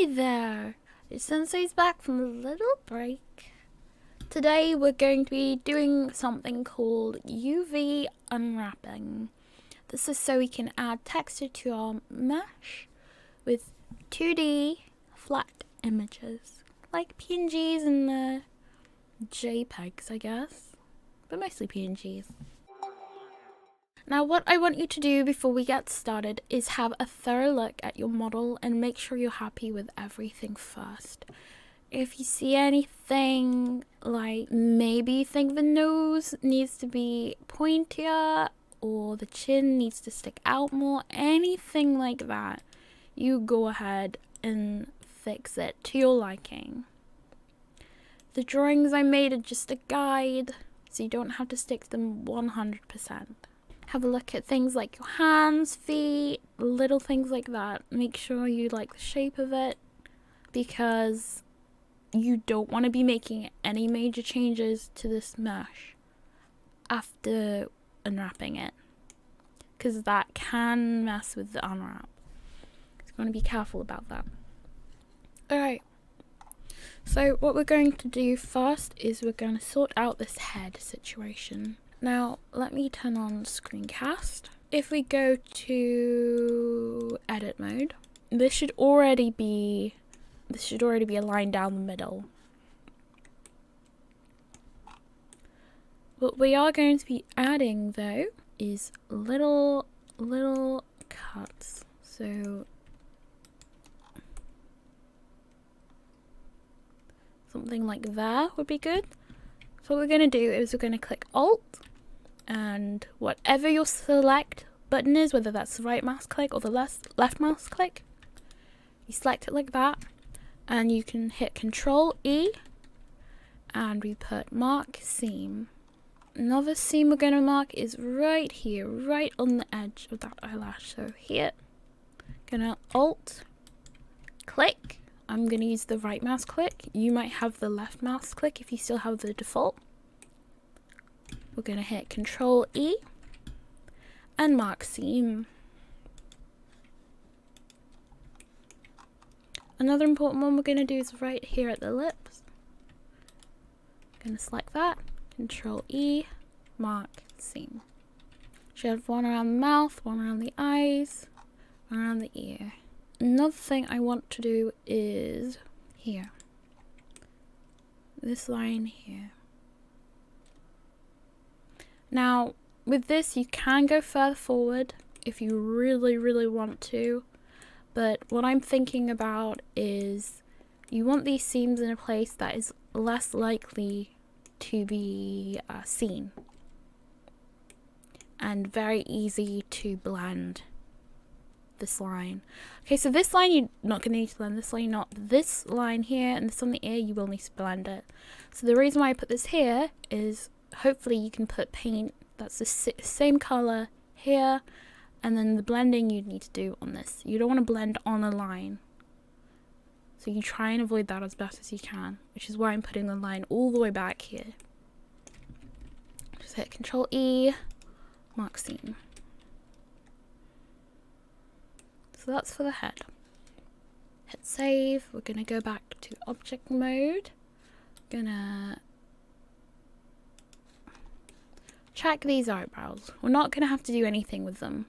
Hey there, it's Sensei's back from a little break. Today we're going to be doing something called UV Unwrapping. This is so we can add texture to our mesh with 2D flat images, like PNGs and JPEGs, I guess, but mostly PNGs. Now what I want you to do before we get started is have a thorough look at your model and make sure you're happy with everything first. If you see anything like maybe you think the nose needs to be pointier or the chin needs to stick out more, anything like that, you go ahead and fix it to your liking. The drawings I made are just a guide, so you don't have to stick to them 100%. Have a look at things like your hands, feet, little things like that. Make sure you like the shape of it, because you don't want to be making any major changes to this mesh after unwrapping it, because that can mess with the unwrap. So you want to be careful about that. Alright, so what we're going to do first is we're going to sort out this head situation. Now, let me turn on screencast. If we go to edit mode, this should already be a line down the middle. What we are going to be adding though is little cuts. So something like that would be good. So what we're going to do is we're going to click Alt, and whatever your select button is, whether that's the right mouse click or the left mouse click, you select it like that, and you can hit Control E, and we put mark seam. Another seam we're going to mark is right here, right on the edge of that eyelash. So here, gonna Alt click. I'm going to use the right mouse click. You might have the left mouse click if you still have the default. We're going to hit Control E and mark seam. Another important one we're going to do is right here at the lips. Going to select that, Control E, mark seam. Should have one around the mouth, one around the eyes, one around the ear. Another thing I want to do is here. This line here. Now, with this, you can go further forward if you really want to, but what I'm thinking about is you want these seams in a place that is less likely to be seen and very easy to blend this line. Okay, so this line you're not going to need to blend, this line not, but this line here and this on the ear you will need to blend it. So the reason why I put this here is hopefully you can put paint that's the same color here, and then the blending you'd need to do on this. You don't want to blend on a line, so you try and avoid that as best as you can, which is why I'm putting the line all the way back here. Just hit Control E, mark seam. So that's for the head. Hit save. We're gonna go back to object mode. Gonna check these eyebrows. We're not going to have to do anything with them.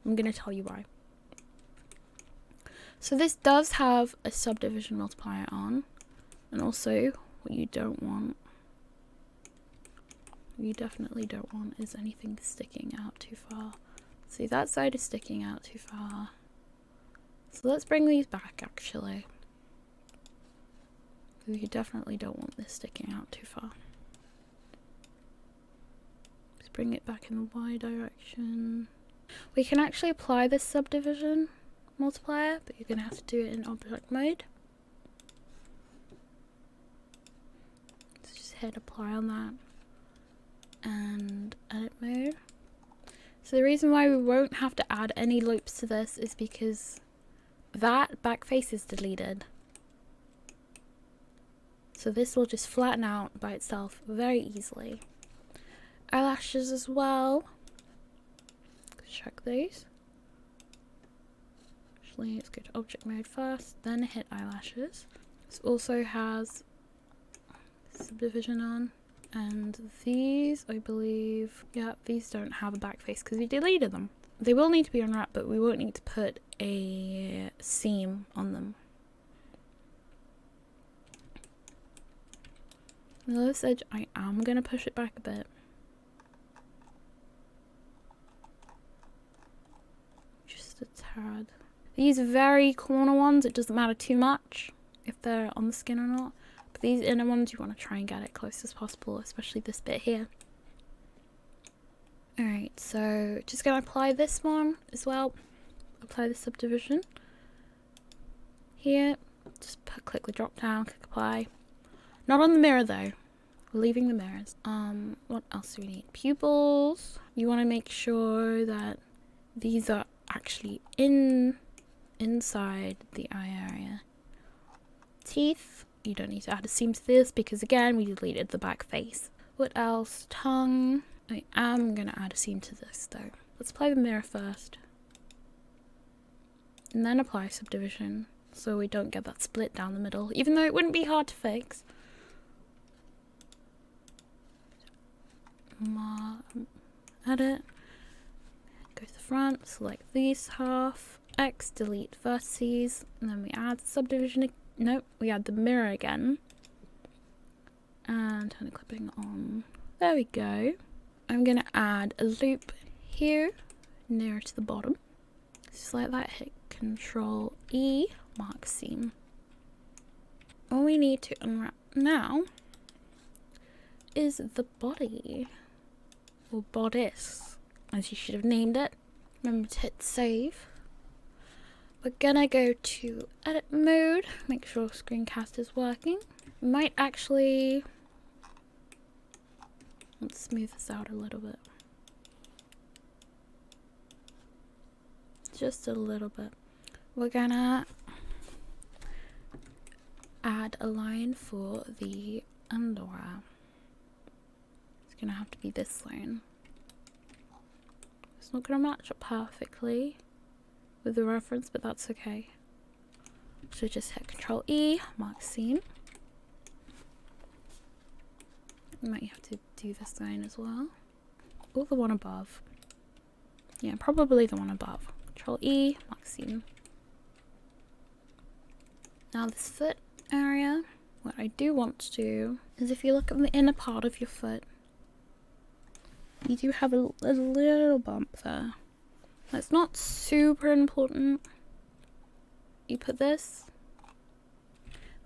I'm going to tell you why. So this does have a subdivision multiplier on, and also what you don't want, you definitely don't want, is anything sticking out too far. See, that side is sticking out too far. So let's bring these back actually. You definitely don't want this sticking out too far. Bring it back in the Y direction. We can actually apply this subdivision multiplier, but you're going to have to do it in object mode. So just hit apply on that and edit mode. So the reason why we won't have to add any loops to this is because that back face is deleted. So this will just flatten out by itself very easily. Eyelashes as well. Check these. Actually, let's go to object mode first, then hit eyelashes. This also has subdivision on, and these, I believe, yeah, these don't have a back face because we deleted them. They will need to be unwrapped, but we won't need to put a seam on them. This edge, I am going to push it back a bit. Just a tad. These very corner ones, it doesn't matter too much if they're on the skin or not. But these inner ones, you want to try and get it close as possible, especially this bit here. Alright, so just going to apply this one as well. Apply the subdivision. Here, just click the drop down, click apply. Not on the mirror though. We're leaving the mirrors. What else do we need? Pupils. You want to make sure that these are actually inside the eye area. Teeth. You don't need to add a seam to this because again we deleted the back face. What else? Tongue. I am going to add a seam to this though. Let's apply the mirror first. And then apply subdivision so we don't get that split down the middle, even though it wouldn't be hard to fix. Edit. Go to the front, select these half, X, delete vertices, and then we add subdivision. Nope, we add the mirror again. And turn the clipping on. There we go. I'm going to add a loop here, nearer to the bottom. Just like that, hit Control E, mark seam. All we need to unwrap now is the body, or bodice, as you should have named it. Remember to hit save. We're gonna go to edit mode, make sure screencast is working. We might actually, let's smooth this out a little bit. Just a little bit. We're gonna add a line for the underwear. It's gonna have to be this line. It's not gonna match up perfectly with the reference, but that's okay. So just hit Control E, mark seam. You might have to do this line as well. Or the one above. Yeah, probably the one above. Control E, mark seam. Now this foot area, what I do want to do is if you look at the inner part of your foot, you do have a little bump there. That's not super important. You put this,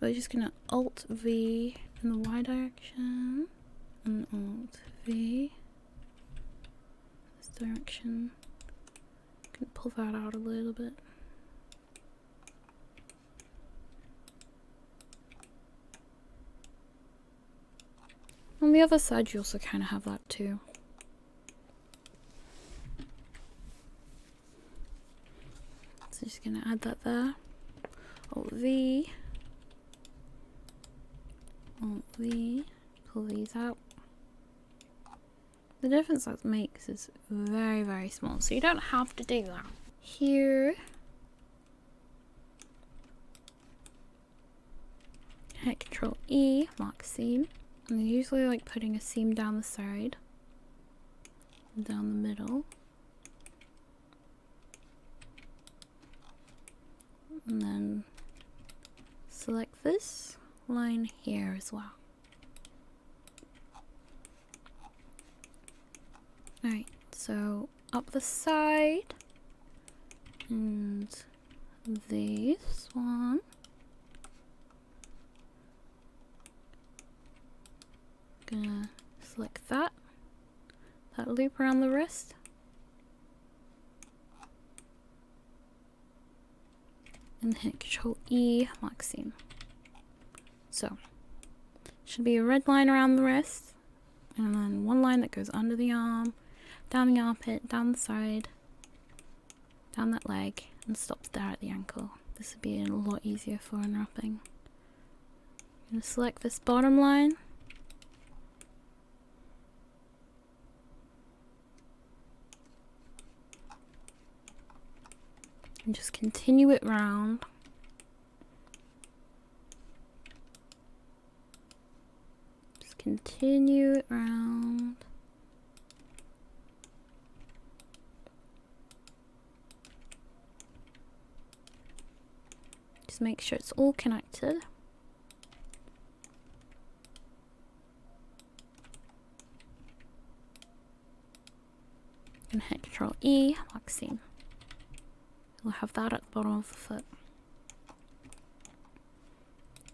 we're just gonna Alt V in the Y direction, and Alt V this direction. Can pull that out a little bit. On the other side, you also kind of have that too. So just gonna add that there. Alt V, Alt V, pull these out. The difference that makes is very, very small, so you don't have to do that. Here, hit Control E, mark seam. And I usually like putting a seam down the side, and down the middle, and then select this line here as well. Alright, so up the side, and this one. Gonna select that loop around the wrist, and hit Control E, mark seam. So should be a red line around the wrist, and then one line that goes under the arm, down the armpit, down the side, down that leg, and stops there at the ankle. This would be a lot easier for unwrapping. I'm gonna select this bottom line. And just continue it round. Just continue it round. Just make sure it's all connected. And hit Control E, lock seam. We'll have that at the bottom of the foot.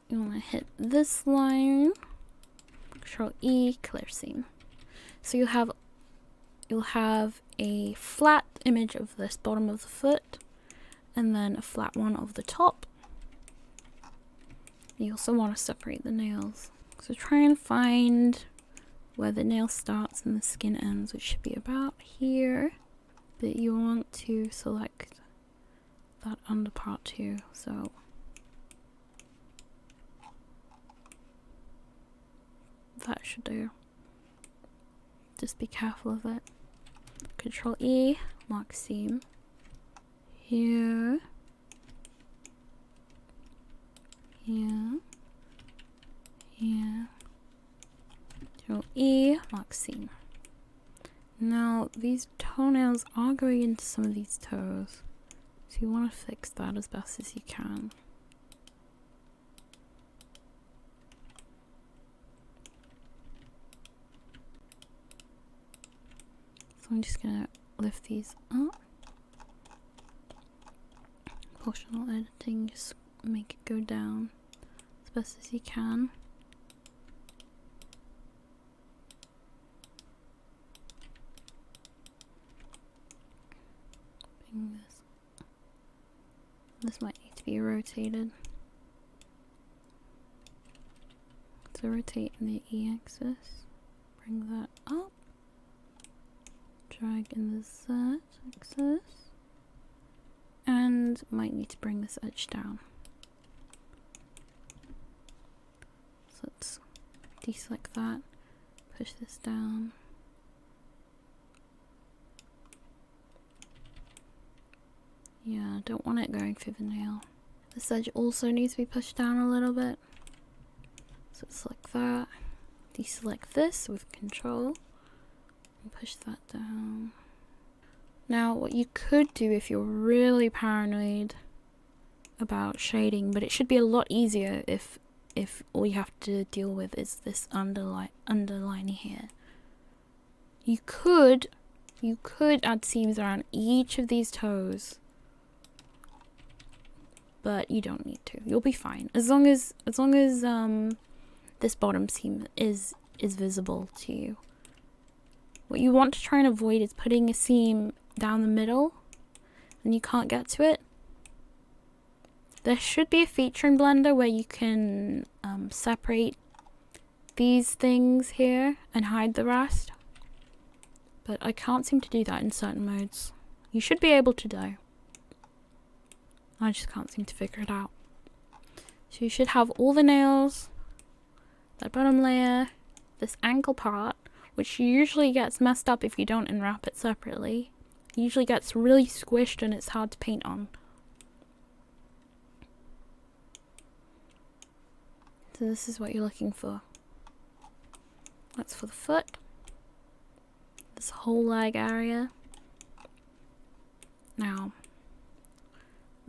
You want to hit this line, Control E, clear seam. So you'll have a flat image of this bottom of the foot, and then a flat one of the top. You also want to separate the nails. So try and find where the nail starts and the skin ends, which should be about here. But you want to select that under part too, so that should do. Just be careful of it. Control E, mark seam. Here. Here. Here. Control E, mark seam. Now these toenails are going into some of these toes, so you want to fix that as best as you can. So I'm just gonna lift these up. Portional editing, just make it go down as best as you can. Bring this might need to be rotated. So rotate in the E axis, bring that up, drag in the Z axis, and might need to bring this edge down. So let's deselect that, push this down. Yeah, I don't want it going through the nail. This edge also needs to be pushed down a little bit. So select that, deselect this with Control, and push that down. Now what you could do if you're really paranoid about shading, but it should be a lot easier if all you have to deal with is this underlining here. You could add seams around each of these toes, but you don't need to. You'll be fine as long as this bottom seam is visible to you. What you want to try and avoid is putting a seam down the middle and you can't get to it. There should be a feature in Blender where you can separate these things here and hide the rest, but I can't seem to do that in certain modes. You should be able to though. I just can't seem to figure it out. So you should have all the nails, that bottom layer, this ankle part, which usually gets messed up if you don't unwrap it separately. It usually gets really squished and it's hard to paint on. So this is what you're looking for. That's for the foot. This whole leg area. Now,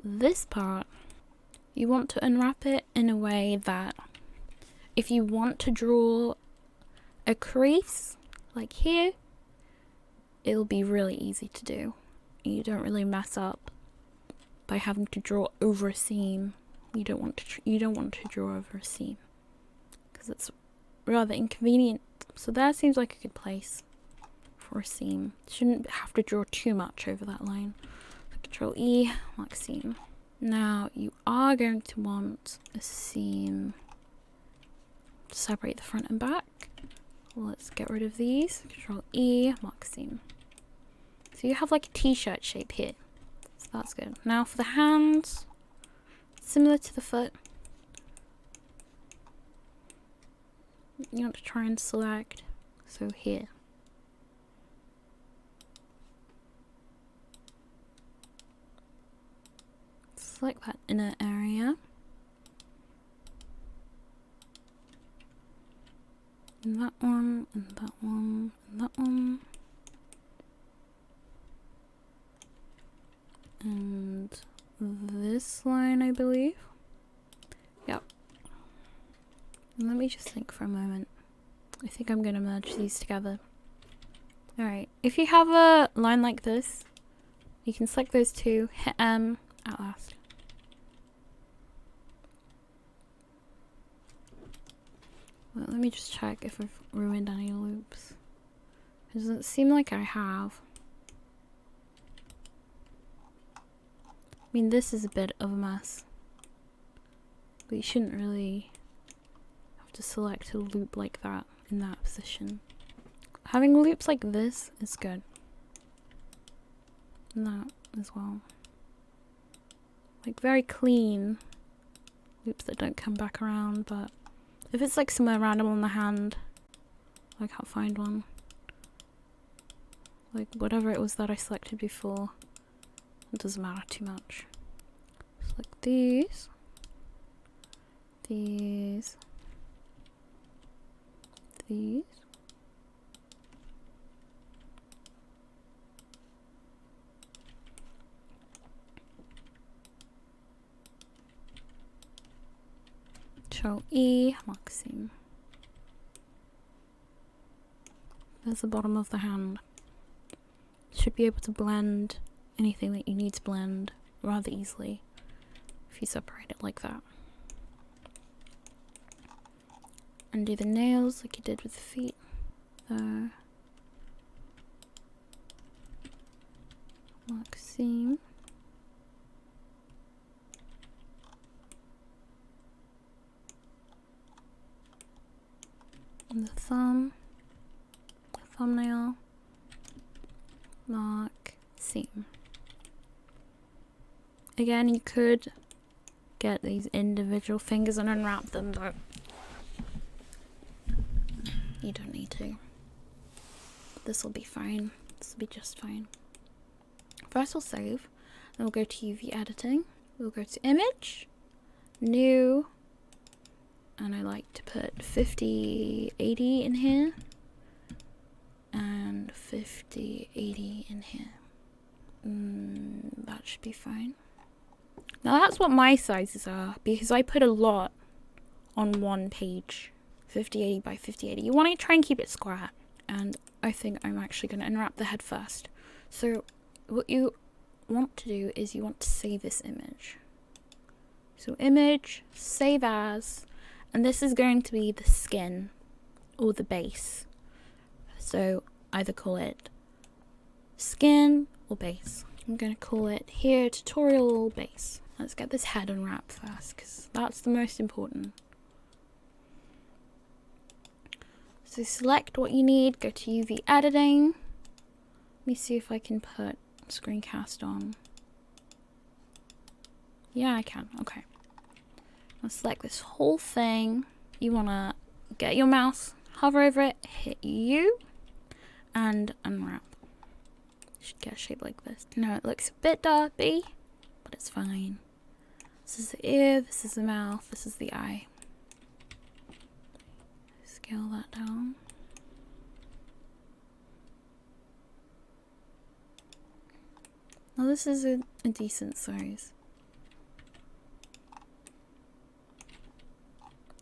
this part, you want to unwrap it in a way that if you want to draw a crease, like here, it'll be really easy to do. You don't really mess up by having to draw over a seam. You don't want to draw over a seam because it's rather inconvenient. So that seems like a good place for a seam. Shouldn't have to draw too much over that line. Control E, mark seam. Now you are going to want a seam to separate the front and back. Let's get rid of these. Control E, mark seam. So you have like a t-shirt shape here. So that's good. Now for the hands, similar to the foot, you want to try and select, so here. select that inner area. And that one, and that one, and that one. And this line, I believe. Yep. And let me just think for a moment. I think I'm going to merge these together. Alright, if you have a line like this, you can select those two, hit M at last. Well, let me just check if I've ruined any loops. It doesn't seem like I have. I mean, this is a bit of a mess. But you shouldn't really have to select a loop like that in that position. Having loops like this is good. And that as well. Like very clean loops that don't come back around, but if it's like somewhere random on the hand, I can't find one. Like whatever it was that I selected before, it doesn't matter too much. Select these. These. These. Control E, mark seam. There's the bottom of the hand. Should be able to blend anything that you need to blend rather easily if you separate it like that. Undo the nails like you did with the feet. There. Mark seam. And the thumb, the thumbnail, mark, seam. Again, you could get these individual fingers and unwrap them, but you don't need to. This will be fine. This will be just fine. First we'll save, then we'll go to UV editing. We'll go to image, new, and I like to put 5080 in here and 5080 in here. That should be fine. Now that's what my sizes are because I put a lot on one page. 5080 by 5080. You want to try and keep it square, and I think I'm actually going to unwrap the head first. So what you want to do is you want to save this image. So image, save as. And this is going to be the skin or the base. So either call it skin or base. I'm going to call it here tutorial base. Let's get this head unwrapped first because that's the most important. So select what you need, go to UV editing. Let me see if I can put screencast on. Yeah, I can. Okay. I'll select this whole thing. You want to get your mouse, hover over it, hit U, and unwrap. You should get a shape like this. Now it looks a bit derpy, but it's fine. This is the ear, this is the mouth, this is the eye. Scale that down. Now this is a decent size.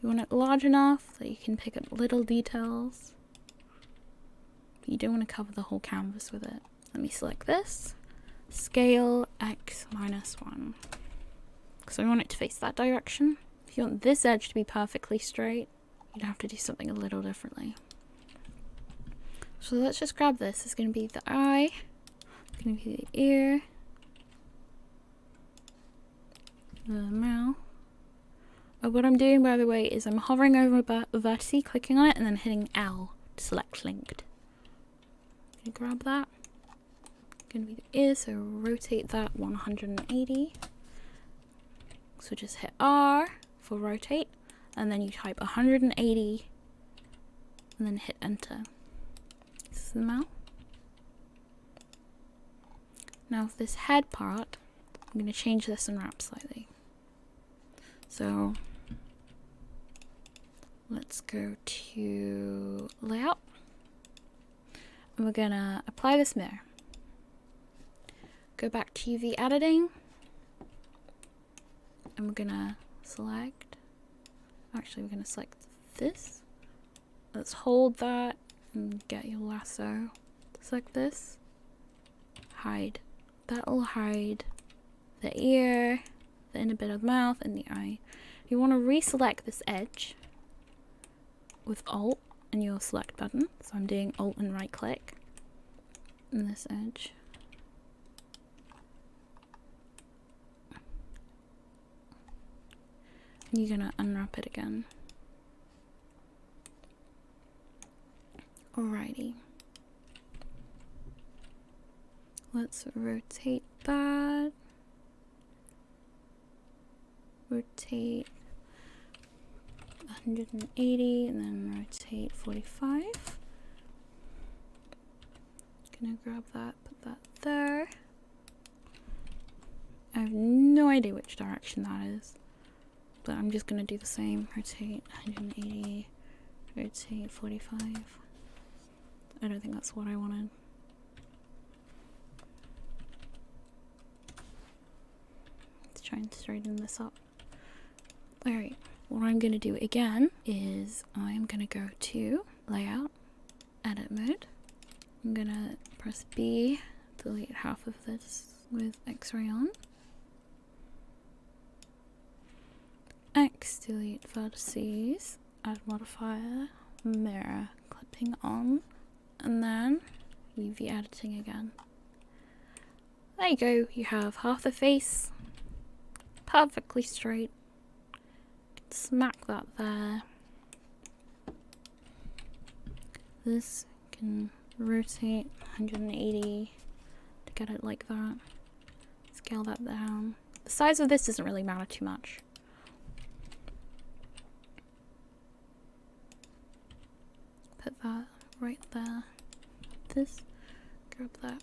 You want it large enough that you can pick up little details, but you don't want to cover the whole canvas with it. Let me select this, scale X-1, because I want it to face that direction. If you want this edge to be perfectly straight, you'd have to do something a little differently. So let's just grab this. It's going to be the eye, it's going to be the ear, the mouth. What I'm doing, by the way, is I'm hovering over vertice, clicking on it, and then hitting L to select linked. Gonna grab that. Gonna be the ear, so rotate that 180. So just hit R for rotate, and then you type 180, and then hit enter. This is the mouth. Now for this head part, I'm going to change this Unwrap slightly. So let's go to layout, and we're going to apply this mirror. Go back to UV editing, and we're going to select, actually we're going to select this. Let's hold that and get your lasso. Select this, hide. That'll hide the ear, the inner bit of the mouth, and the eye. You want to reselect this edge with Alt and your select button. So I'm doing Alt and right click in this edge. And you're gonna unwrap it again. Alrighty. Let's rotate that. Rotate 180 and then rotate 45. Gonna grab that, put that there. I have no idea which direction that is, but I'm just gonna do the same. Rotate 180, rotate 45. I don't think that's what I wanted. Let's try and straighten this up. Alright, what I'm going to do again is I'm going to go to layout, edit mode. I'm going to press B, delete half of this with X-ray on. X, delete vertices, add modifier, mirror, clipping on, and then UV editing again. There you go, you have half the face perfectly straight. Smack that there. This can rotate 180 to get it like that. Scale that down. The size of this doesn't really matter too much. Put that right there. This, grab that.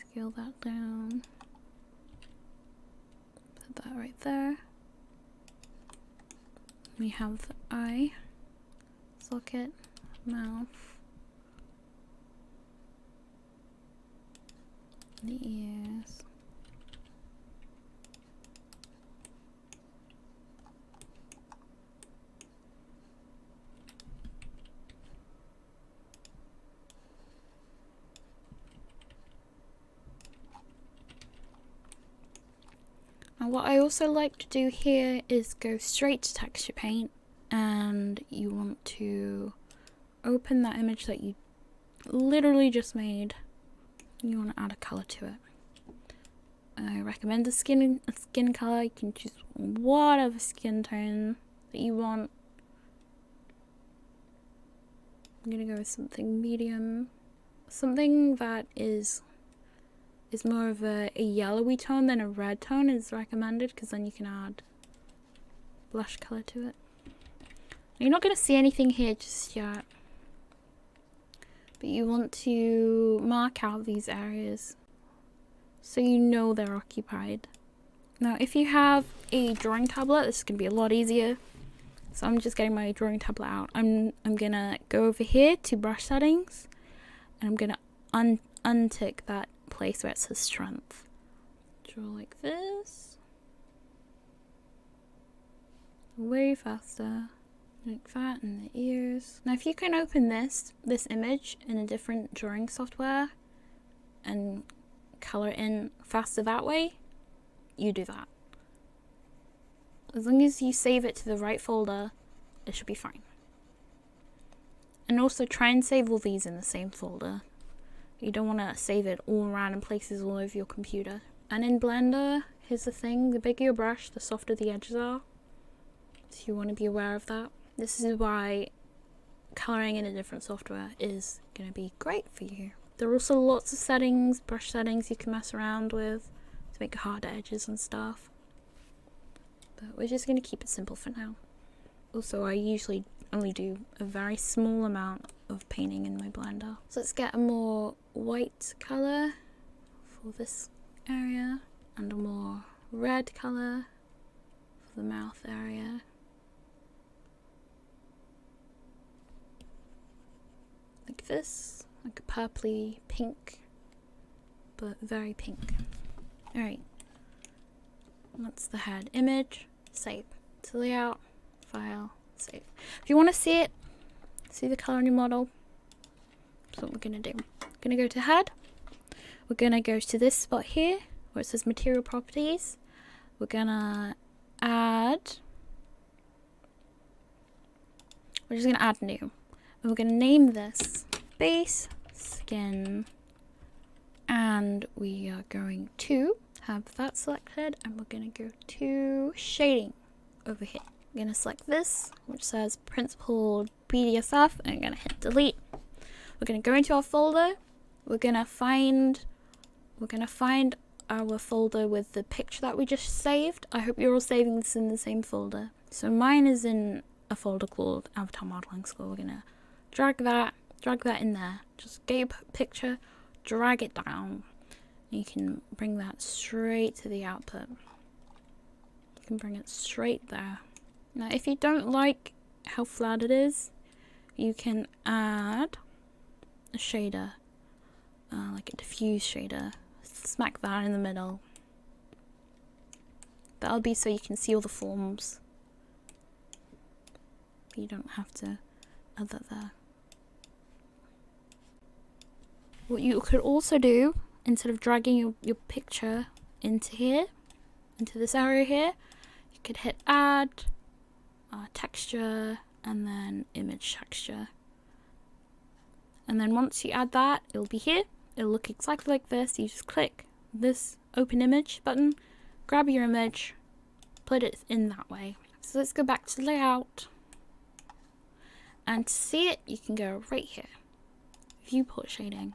Scale that down. Put that right there. We have the eye, socket, mouth, the ears. And what I also like to do here is go straight to texture paint, and you want to open that image that you literally just made. You want to add a color to it. I recommend a skin color. You can choose whatever skin tone that you want. I'm gonna go with something medium, something that is more of a yellowy tone than a red tone is recommended, because then you can add blush color to it. You're not going to see anything here just yet, but you want to mark out these areas so you know they're occupied. Now if you have a drawing tablet, this is going to be a lot easier. So I'm just getting my drawing tablet out. I'm gonna go over here to brush settings, and I'm gonna untick that place where it says strength. Draw like this. Way faster. Like that, and the ears. Now if you can open this image in a different drawing software and color in faster that way, you do that. As long as you save it to the right folder, it should be fine. And also try and save all these in the same folder. You don't want to save it all random places all over your computer. And in Blender, here's the thing, the bigger your brush, the softer the edges are. So you want to be aware of that. This is why coloring in a different software is going to be great for you. There are also lots of settings, brush settings you can mess around with to make harder edges and stuff. But we're just going to keep it simple for now. Also, I usually only do a very small amount of painting in my Blender. So let's get a more white color for this area and a more red colour for the mouth area. Like this, like a purpley pink, but very pink. Alright, that's the head. Image, save. To layout, file, save. If you want to see it, see the colour on your model, that's what we're going to do. We're going to go to head. We're going to go to this spot here where it says material properties. We're going to add, we're just going to add new. And we're going to name this base skin. And we are going to have that selected, and we're going to go to shading over here. I'm going to select this, which says principled BDSF, and I'm going to hit delete. We're going to go into our folder. We're going to find our folder with the picture that we just saved. I hope you're all saving this in the same folder. So mine is in a folder called Avatar Modeling School. We're going to drag that in there. Just get your picture, drag it down. You can bring that straight to the output. You can bring it straight there. Now, if you don't like how flat it is, you can add a shader, like a diffuse shader. Smack that in the middle. That'll be so you can see all the forms. But you don't have to add that there. What you could also do, instead of dragging your picture into here, into this area here, you could hit add, texture, and then image texture. And then once you add that, it'll be here. It'll look exactly like this. You just click this open image button, grab your image, put it in that way. So let's go back to layout. And to see it, you can go right here. Viewport shading.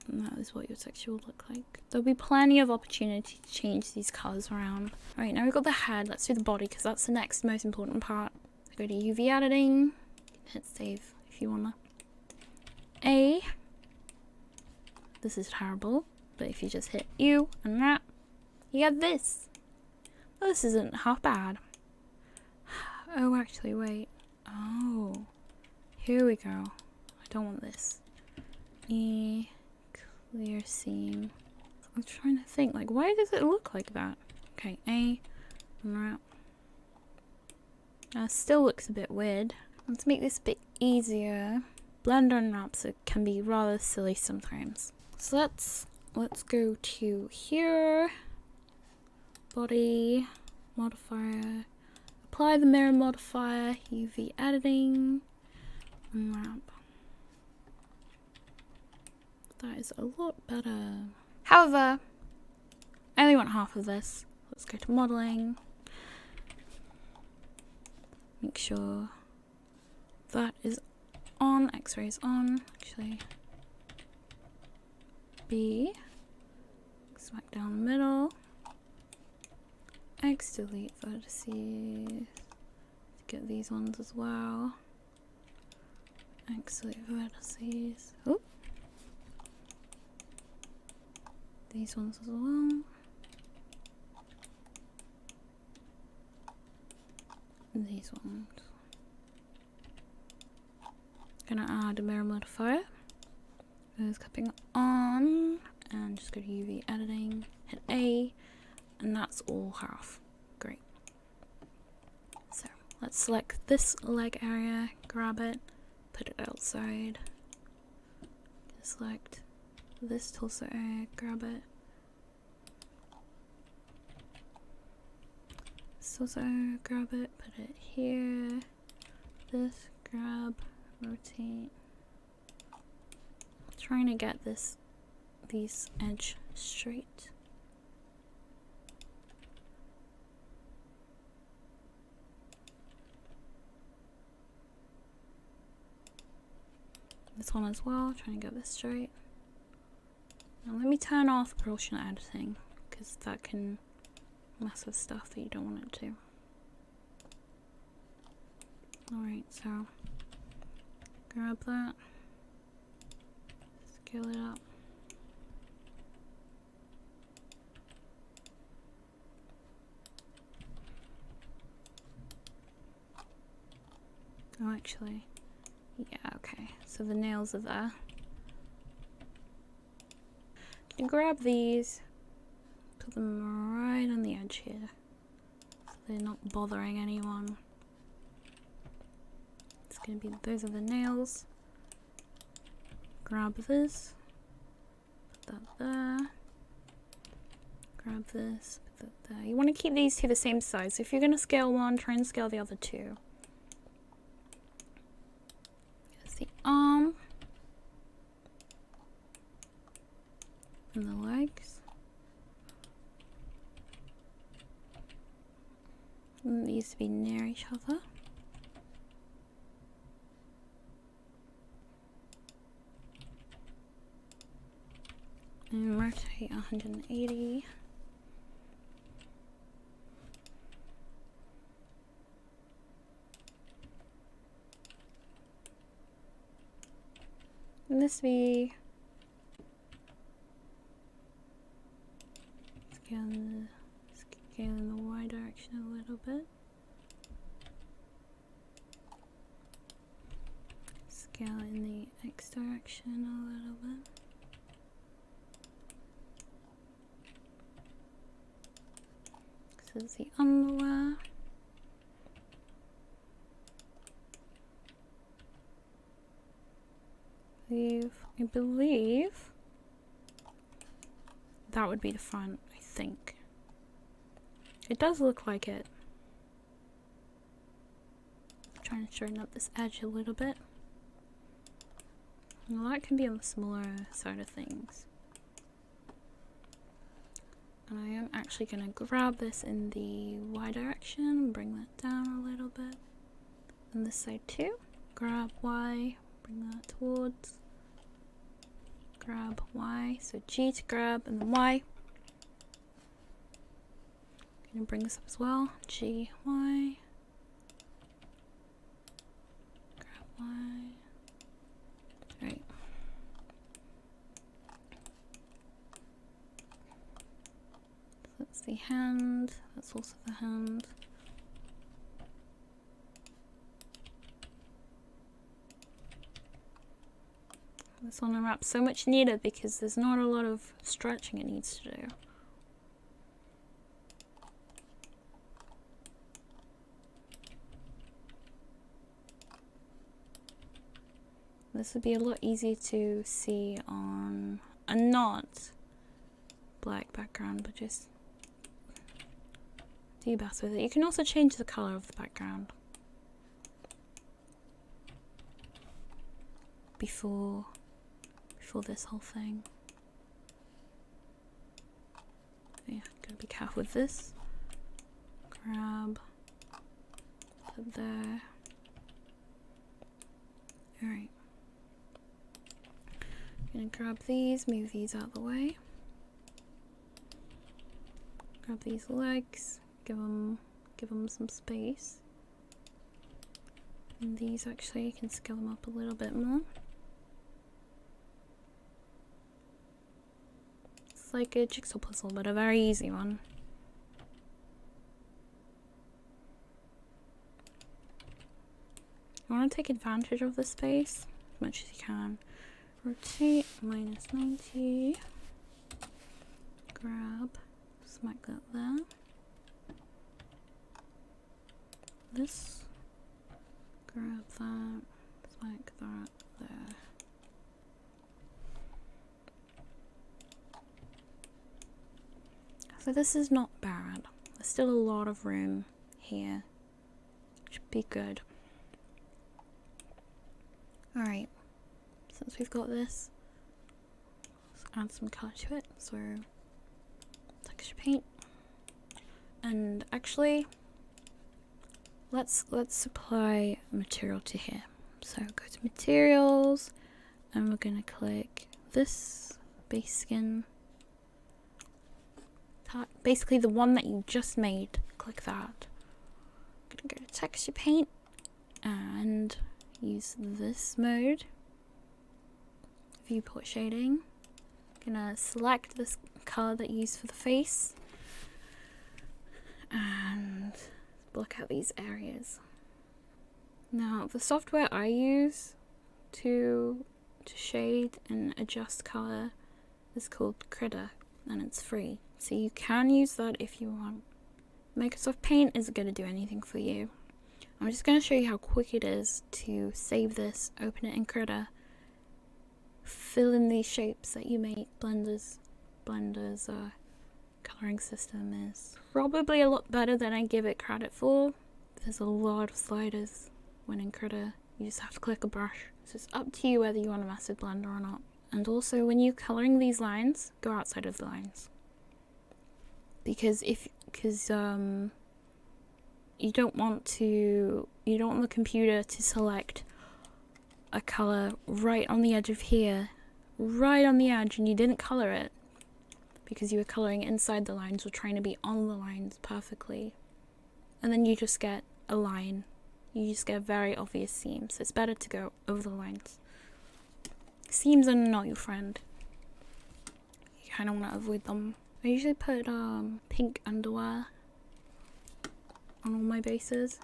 And that is what your texture will look like. There'll be plenty of opportunity to change these colors around. Alright, now we've got the head. Let's do the body because that's the next most important part. Go to UV editing, hit save if you wanna. This is terrible, but if you just hit U Unwrap, you get this. Oh, this isn't half bad. Oh, actually, wait. Oh, here we go. I don't want this. Clear seam. I'm trying to think, like, why does it look like that? Okay, Unwrap. Still looks a bit weird. Let's make this a bit easier. Blender unwraps can be rather silly sometimes. So let's go to here. Body modifier. Apply the mirror modifier. UV editing. Unwrap. That is a lot better. However, I only want half of this. Let's go to modeling. Make sure that is on. X-ray is on. Actually, B. Smack down the middle. X delete vertices. Get these ones as well. X delete vertices. Oop. These ones as well. And these ones. Gonna add a mirror modifier. There's clipping on, and just go to UV editing, hit A, and that's all half. Great. So let's select this leg area, grab it, put it outside. Select this torso area, grab it. This torso area, grab it, put it here. This, grab, rotate. Trying to get these edge straight. This one as well, trying to get this straight. Now let me turn off proportional editing because that can mess with stuff that you don't want it to. Alright, so grab that. Scale it up. Oh, actually, yeah, okay. So the nails are there. You can grab these, put them right on the edge here, so they're not bothering anyone. It's gonna be, those are the nails. Grab this, put that there. Grab this, put that there. You want to keep these two the same size. So if you're gonna scale one, try and scale the other two. Here's the arm. And the legs. And these to be near each other. And rotate 180. And this be scale in the Y direction a little bit. Scale in the X direction a little bit. This is the underwear. I believe that would be the front, I think. It does look like it. I'm trying to straighten up this edge a little bit. Well, that can be on the smaller side of things. And I am actually going to grab this in the Y direction and bring that down a little bit. And this side too. Grab Y, bring that towards. Grab Y, so G to grab and then Y. Gonna bring this up as well. G, Y. Grab Y. Right. So that's the hand. That's also the hand. This one unwraps so much needed because there's not a lot of stretching it needs to do. This would be a lot easier to see on a not black background, but just do your best with it. You can also change the color of the background before this whole thing. Yeah, gotta be careful with this. Grab, put there. Alright. Gonna grab these, move these out of the way. Grab these legs, give them some space. And these actually, you can scale them up a little bit more. It's like a jigsaw puzzle, but a very easy one. You want to take advantage of the space as much as you can. Rotate -90. Grab, smack that there. This, grab that, smack that there. So this is not bad. There's still a lot of room here. Should be good. Alright, since we've got this, let's add some color to it. So, texture paint. And actually, let's apply material to here. So go to materials, and we're gonna click this base skin. Basically the one that you just made, click that. I'm gonna go to texture paint and use this mode, viewport shading. I'm gonna select this color that you use for the face and block out these areas. Now, the software I use to shade and adjust color is called Krita, and it's free. So you can use that if you want. Microsoft Paint isn't going to do anything for you. I'm just going to show you how quick it is to save this, open it in Krita, fill in these shapes that you make. Blender's coloring system is probably a lot better than I give it credit for. There's a lot of sliders when in Krita. You just have to click a brush. So it's up to you whether you want to mess with Blender or not. And also, when you're coloring these lines, go outside of the lines. Because you don't want the computer to select a color right on the edge of here, right on the edge, and you didn't color it because you were coloring inside the lines or trying to be on the lines perfectly. And then you just get a line. You just get a very obvious seam. So it's better to go over the lines. Seams are not your friend. You kind of want to avoid them. I usually put pink underwear on all my bases,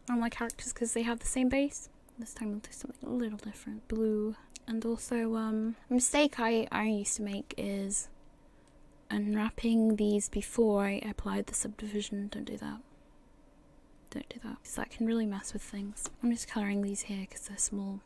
on my characters, because they have the same base. This time we'll do something a little different. Blue. And also, a mistake I used to make is unwrapping these before I applied the subdivision. Don't do that. Don't do that, because that can really mess with things. I'm just colouring these here because they're small.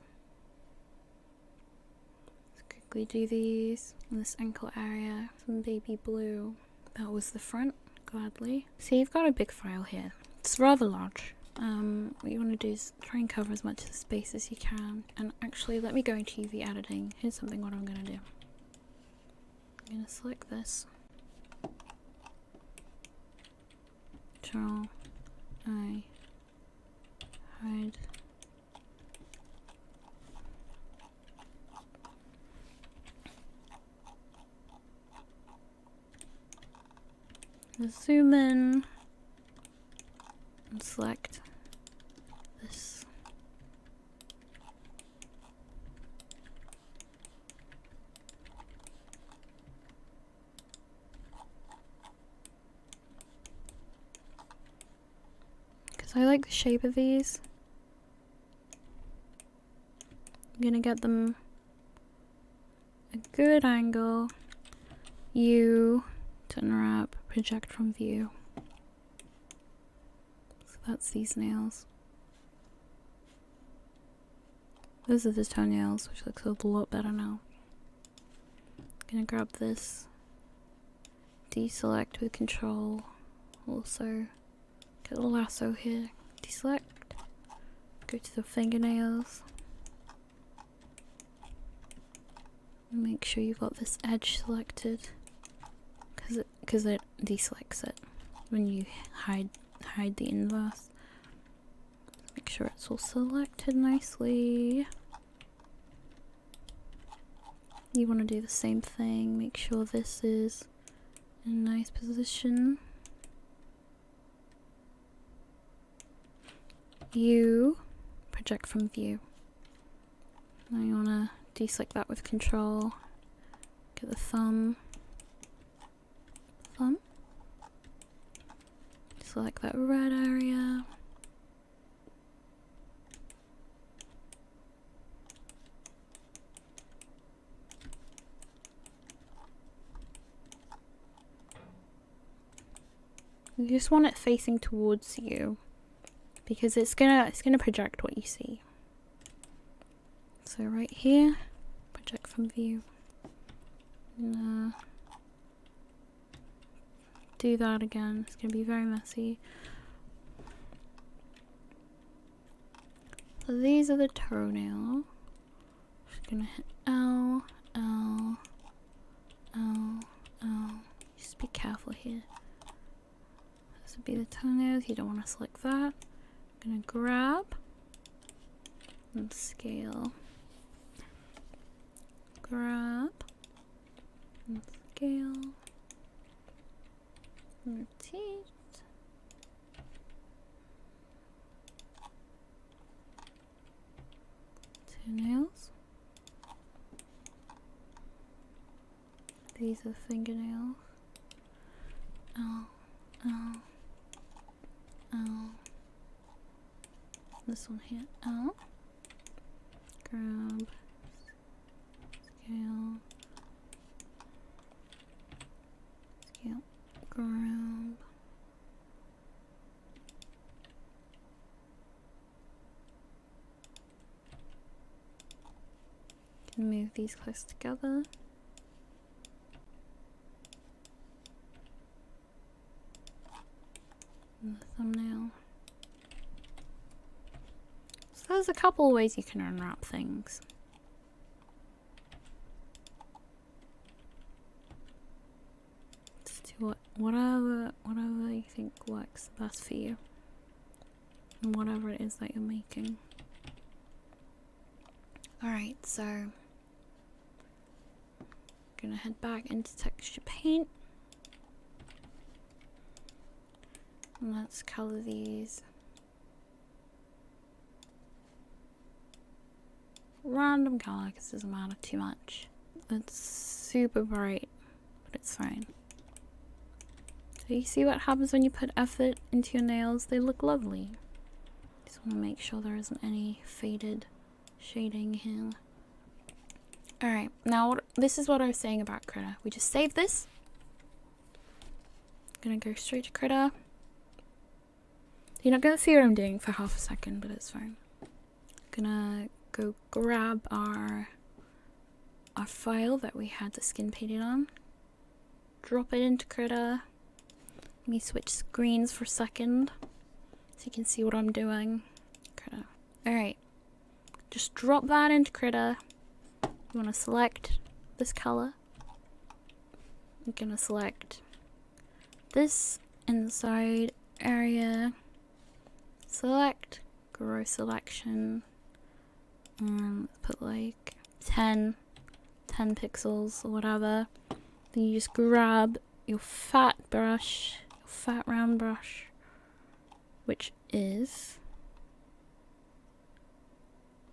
Let's quickly do these on this ankle area. Some baby blue. That was the front, gladly. So you've got a big file here. It's rather large. What you want to do is try and cover as much of the space as you can. And actually, let me go into UV editing. Here's something what I'm going to do. I'm going to select this. Control I hide. Zoom in and select this. Because I like the shape of these. I'm gonna get them a good angle. U to unwrap, project from view. So that's these nails. Those are the toenails, which looks a lot better now. Gonna grab this, deselect with control. Also, get a lasso here, deselect, go to the fingernails. Make sure you've got this edge selected, because it deselects it when you hide the inverse. Make sure it's all selected nicely. You want to do the same thing. Make sure this is in a nice position. You project from view. Now you want to deselect that with control. Get the thumb. Select that red area. You just want it facing towards you, because it's gonna project what you see. So right here, project from view. Do that again. It's gonna be very messy. So these are the toenail. Just gonna hit L, L, L, L. Just be careful here. This would be the toenails. You don't want to select that. I'm gonna grab and scale. Grab and scale. Rotate. Toenails. These are the fingernails. this one here out. Grab, scale, scale, grab. Can move these close together. And the thumbnail. So there's a couple ways you can unwrap things. Just do whatever you think works best for you. And whatever it is that you're making. Alright, so I'm gonna head back into texture paint. And let's color these. Random color because it doesn't matter too much. It's super bright, but it's fine. So you see what happens when you put effort into your nails? They look lovely. Just want to make sure there isn't any faded shading here. Alright, now this is what I was saying about krita. We just save this. Gonna go straight to krita. You're not gonna see what I'm doing for half a second, but it's fine. Gonna go grab our file that we had the skin painted on. Drop it into krita. Let me switch screens for a second so you can see what I'm doing. Krita. Alright. Just drop that into krita. You want to select this color. I'm gonna select this inside area. Select, grow selection, and put like 10 pixels or whatever. Then you just grab your fat brush, your fat round brush, which is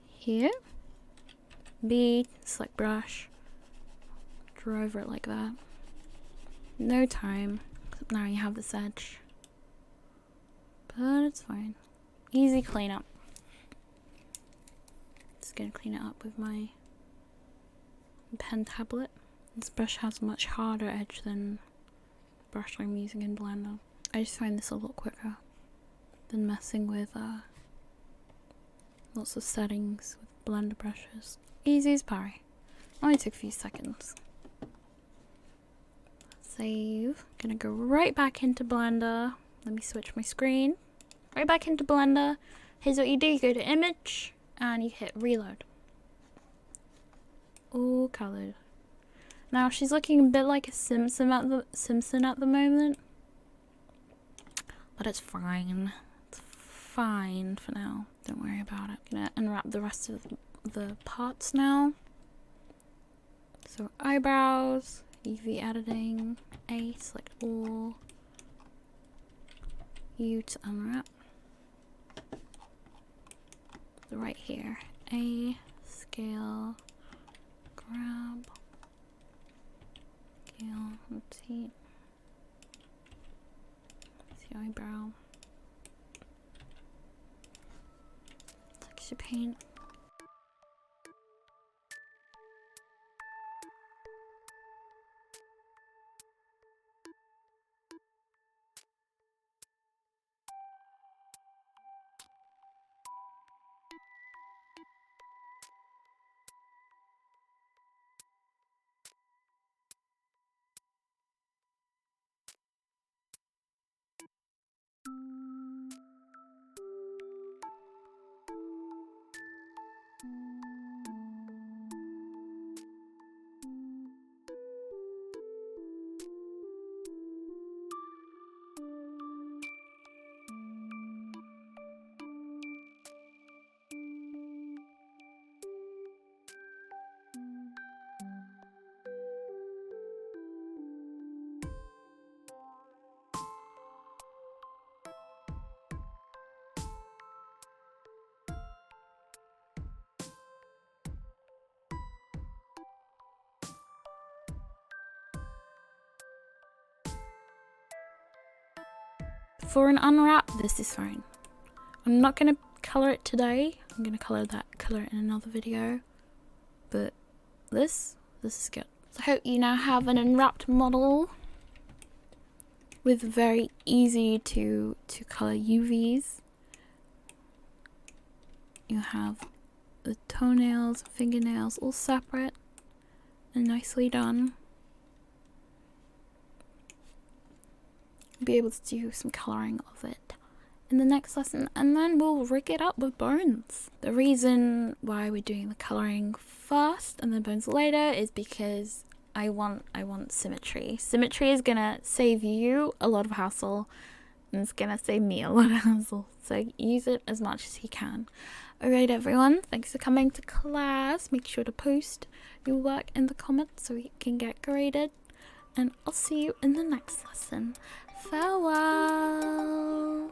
here. Select brush, draw over it like that. No time, except now you have this edge. But it's fine. Easy cleanup. Just gonna clean it up with my pen tablet. This brush has a much harder edge than the brush I'm using in Blender. I just find this a lot quicker than messing with lots of settings with Blender brushes. Easy as pie. Only took a few seconds. Save. Gonna go right back into Blender. Let me switch my screen. Right back into Blender. Here's what you do. You go to image and you hit reload. All colored. Now she's looking a bit like a Simpson at the moment. But it's fine. It's fine for now. Don't worry about it. I'm gonna unwrap the rest of the parts now. So eyebrows, UV editing, A, select all, U to unwrap. Right here, A, scale, grab, scale, rotate, see eyebrow, texture paint. For an unwrap, this is fine. I'm not gonna colour it today. I'm going to colour it in another video. But this is good. So I hope you now have an unwrapped model with very easy to colour UVs. You have the toenails, fingernails all separate and nicely done. Be able to do some colouring of it in the next lesson, and then we'll rig it up with bones. The reason why we're doing the colouring first and then bones later is because I want symmetry. Symmetry is gonna save you a lot of hassle, and it's gonna save me a lot of hassle. So use it as much as you can. Alright everyone, thanks for coming to class. Make sure to post your work in the comments so you can get graded. And I'll see you in the next lesson. Farewell!